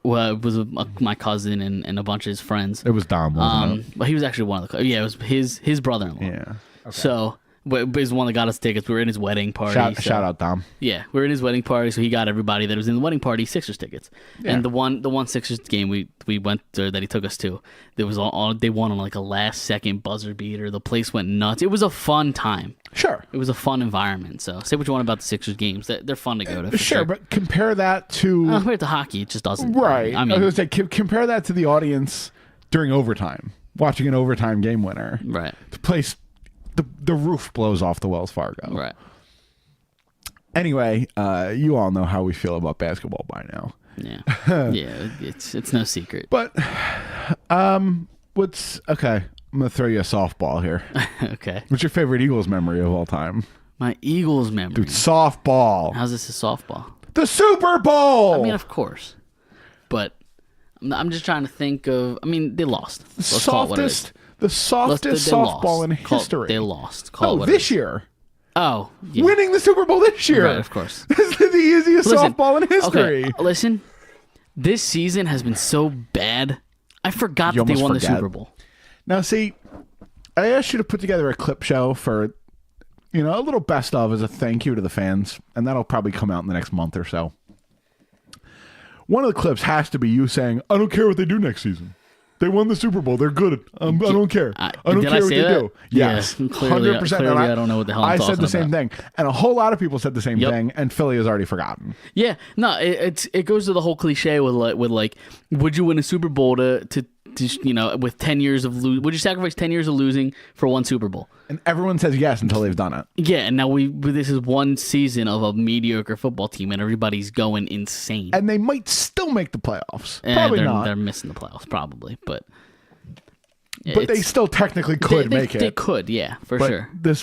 was with my cousin and a bunch of his friends. It was Dom, wasn't it? But he was actually one of the. Yeah, it was his brother-in-law. Yeah. Okay. So. But he's the one that got us tickets. We were in his wedding party. Shout out, Dom. Yeah, we were in his wedding party, so he got everybody that was in the wedding party Sixers tickets. Yeah. And the one Sixers game we went to that he took us to, there was all they won on like a last second buzzer beater. The place went nuts. It was a fun time. Sure, it was a fun environment. So say what you want about the Sixers games, they're fun to go to. Sure, but compare that to compared to hockey, it just doesn't. Right. I mean, I was gonna say compare that to the audience during overtime, watching an overtime game winner. Right. The place. The roof blows off the Wells Fargo. Right. Anyway, you all know how we feel about basketball by now. Yeah. Yeah, it's no secret. But what's okay, I'm gonna throw you a softball here. Okay. What's your favorite Eagles memory of all time? My Eagles memory. Dude, softball. How's this a softball? The Super Bowl. I mean, of course. But I'm just trying to think of they lost. Let's call it what it is. The softest softball in history. They lost. This year. Oh, yeah. Winning the Super Bowl this year. Right, of course. This is the easiest softball in history. Okay, listen, this season has been so bad. I forgot that they won the Super Bowl. Now, see, I asked you to put together a clip show for, a little best of as a thank you to the fans, and that'll probably come out in the next month or so. One of the clips has to be you saying, "I don't care what they do next season. They won the Super Bowl. They're good. I don't care. I don't care what they do." Yes, 100%. Clearly, I don't know what the hell I'm talking about. I said the same thing, and a whole lot of people said the same thing, and Philly has already forgotten. Yeah, no, it goes to the whole cliche with like, would you win a Super Bowl to with 10 years of would you sacrifice 10 years of losing for one Super Bowl? And everyone says yes until they've done it. Yeah, and now this is one season of a mediocre football team, and everybody's going insane. And they might still make the playoffs. Probably not. They're missing the playoffs, probably, but they still technically could make it. They could, yeah, for sure. The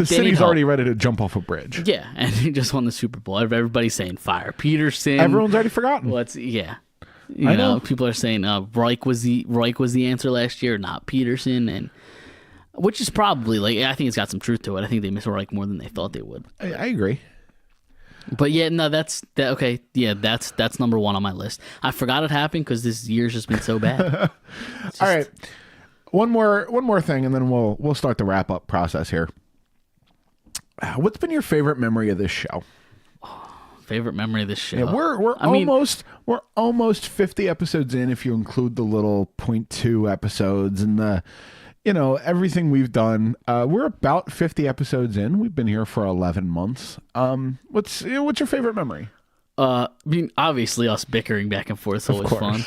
city's already ready to jump off a bridge. Yeah, and he just won the Super Bowl. Everybody's saying fire Peterson. Everyone's already forgotten. I know. People are saying Reich was the answer last year, not Peterson, and which is probably I think it's got some truth to it. I think they miss Reich more than they thought they would. I agree. But yeah, no, that's okay. Yeah, that's number one on my list. I forgot it happened because this year's just been so bad. All right, one more thing, and then we'll start the wrap up process here. What's been your favorite memory of this show? Favorite memory of this show? Yeah, we're almost 50 episodes in if you include the little 0.2 episodes and the everything we've done. We're about 50 episodes in. We've been here for 11 months. What's your favorite memory? Obviously us bickering back and forth is always fun.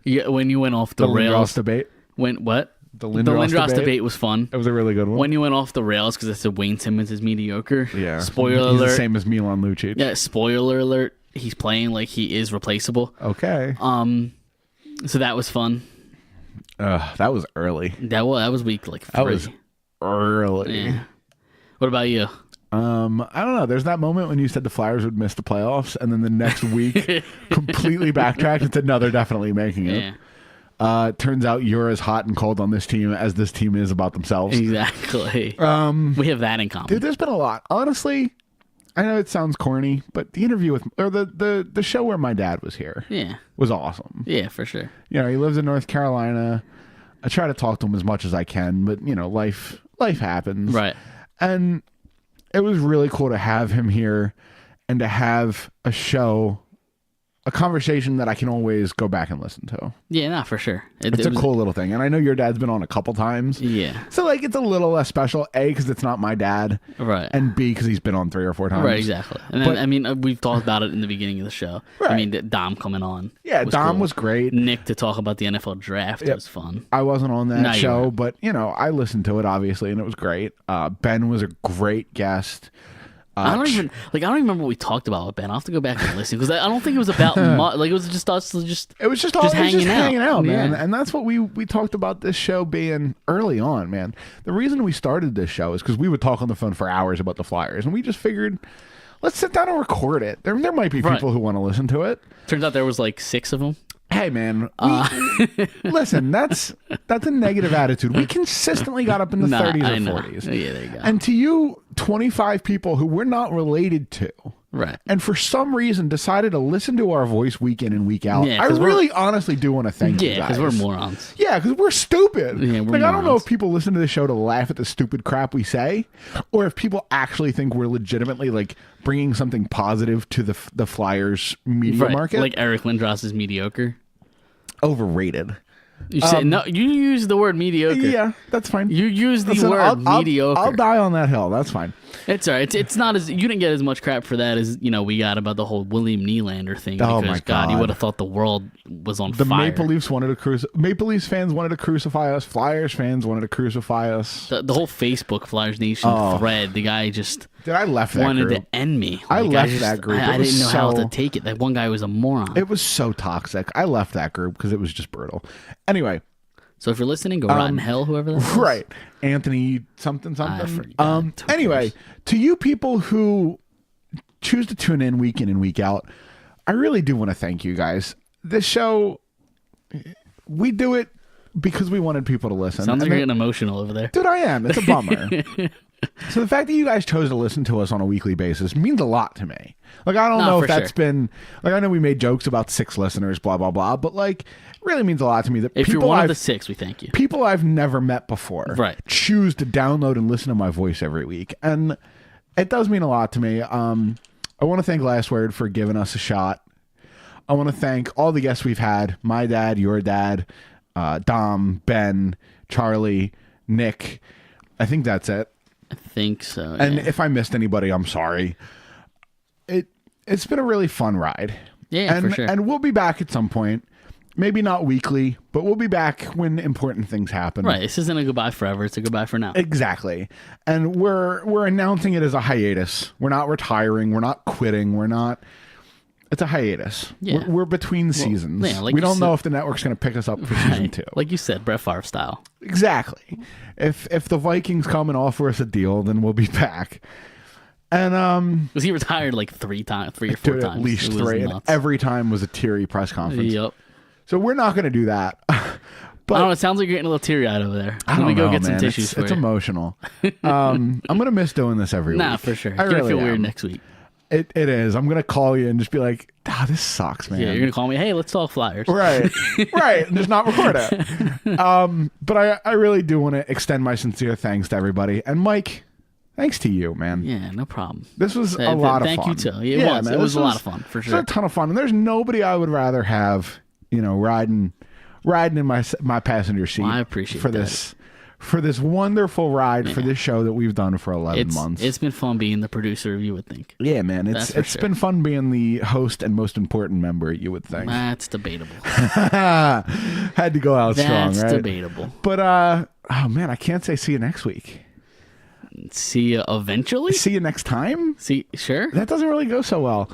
Yeah, when you went off the rails. Debate. When what? The The Lindros debate was fun. It was a really good one. When you went off the rails because I said Wayne Simmons is mediocre. Yeah. Spoiler He's alert. the same as Milan Lucic. Yeah. Spoiler alert. He's playing like he is replaceable. Okay. So that was fun. That was early. That was week like 3. That was early. Yeah. What about you? I don't know. There's that moment when you said the Flyers would miss the playoffs, and then the next week completely backtracked and said, no, they're definitely making it. Yeah. Turns out you're as hot and cold on this team as this team is about themselves. Exactly. We have that in common. Dude, there's been a lot. Honestly, I know it sounds corny, but the interview with, or the show where my dad was here was awesome. Yeah, for sure. You know, he lives in North Carolina. I try to talk to him as much as I can, but, you know, life happens. Right. And it was really cool to have him here and to have a show, a conversation that I can always go back and listen to. Yeah, not for sure. It's a cool little thing. And I know your dad's been on a couple times. Yeah. So, like, it's a little less special, A, because it's not my dad. Right. And B, because he's been on 3 or 4 times. Right, exactly. And then, I mean, we've talked about it in the beginning of the show. Right. I mean, Dom coming on. Yeah, Dom cool. was great. Nick to talk about the NFL draft was fun. I wasn't on that No, you show, weren't. but, you know, I listened to it, obviously, and it was great. Ben was a great guest. I don't even remember what we talked about with Ben. I'll have to go back and listen because I don't think it was about much. Like it was just us It was just hanging out, man. Yeah. And that's what we talked about this show being early on, man. The reason we started this show is because we would talk on the phone for hours about the Flyers, and we just figured, let's sit down and record it. There might be people who want to listen to it. Turns out there was like 6 of them. Hey, man. Listen, that's a negative attitude. We consistently got up in the 30s or 40s. Yeah, there you go. And to you, 25 people who we're not related to, right? and for some reason decided to listen to our voice week in and week out. Yeah, I really honestly do want to thank you guys. Yeah, because we're morons. Yeah, because we're stupid. Yeah, we're like, I don't know morons. if people listen to the show to laugh at the stupid crap we say, or if people actually think we're legitimately like bringing something positive to the Flyers media market. Like Eric Lindros is mediocre. Overrated. You said no. You use the word mediocre. Yeah, that's fine. You use the word mediocre. I'll die on that hill. That's fine. It's all right. It's not as you didn't get as much crap for that as we got about the whole William Nylander thing. Oh because, my God, you would have thought the world was on the fire. Maple Leafs fans wanted to crucify us. Flyers fans wanted to crucify us. The whole Facebook Flyers Nation thread. The guy just I left that wanted group. to end me. I left that group. I didn't know how to take it. That one guy was a moron. It was so toxic. I left that group because it was just brutal. Anyway. So if you're listening, go rot in hell, whoever that is. Right. Anthony something. I forgot. Anyway, to you people who choose to tune in and week out, I really do want to thank you guys. This show, we do it because we wanted people to listen. Sounds like you're getting emotional over there. Dude, I am. It's a bummer. So the fact that you guys chose to listen to us on a weekly basis means a lot to me. Like, I don't know if that's been, like, I know we made jokes about 6 listeners, blah, blah, blah, but like, it really means a lot to me that if you're one of the 6, we thank you. People I've never met before choose to download and listen to my voice every week. And it does mean a lot to me. I want to thank Last Word for giving us a shot. I want to thank all the guests we've had. My dad, your dad, Dom, Ben, Charlie, Nick. I think that's it. I think so. And if I missed anybody, I'm sorry. It's been a really fun ride. Yeah, for sure. And we'll be back at some point. Maybe not weekly, but we'll be back when important things happen. Right. This isn't a goodbye forever. It's a goodbye for now. Exactly. And we're announcing it as a hiatus. We're not retiring. We're not quitting. It's a hiatus. Yeah. We're between seasons. Yeah, like we don't know if the network's going to pick us up for season 2. Like you said, Brett Favre style. Exactly. If the Vikings come and offer us a deal, then we'll be back. And was he retired like 3 or 4 times? At least 3. And every time was a teary press conference. Yep. So we're not going to do that. But I don't know. It sounds like you're getting a little teary-eyed over there. Let me go get some tissues for you. It's emotional. I'm going to miss doing this every week. Nah, for sure. I You're really going to feel am. weird next week. It is. I'm going to call you and just be like, this sucks, man. Yeah, you're going to call me, hey, let's talk Flyers. Right. Right. And just not record it. But I really do want to extend my sincere thanks to everybody. And Mike, thanks to you, man. Yeah, no problem. This was a lot of fun. Thank you, too. It was a lot of fun, for sure. It was a ton of fun. And there's nobody I would rather have, riding in my passenger seat. Well, I appreciate for that. for this wonderful ride for this show that we've done for 11 months. It's been fun being the producer, you would think. Yeah, man. It's been fun being the host and most important member, you would think. That's debatable. Had to go out strong, right? That's debatable. But, oh, man, I can't say see you next week. See you eventually? See you next time? Sure. That doesn't really go so well.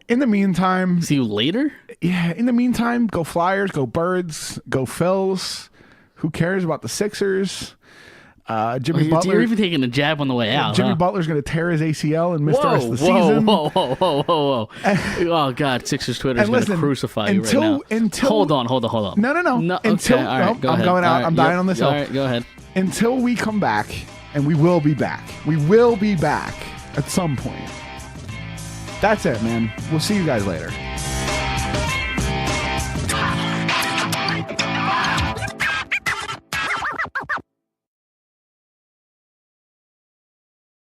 In the meantime... See you later? Yeah, in the meantime, go Flyers, go Birds, go Phils. Who cares about the Sixers? Jimmy Butler. You're even taking a jab on the way out. Jimmy Butler's going to tear his ACL and miss the rest of the season. Whoa. Oh, God. Sixers Twitter is going to crucify you right now. Hold on. No. Okay, all right, go I'm ahead. going out. Right, I'm dying on this hill. All right, go ahead. Until we come back, and we will be back. We will be back at some point. That's it, man. We'll see you guys later.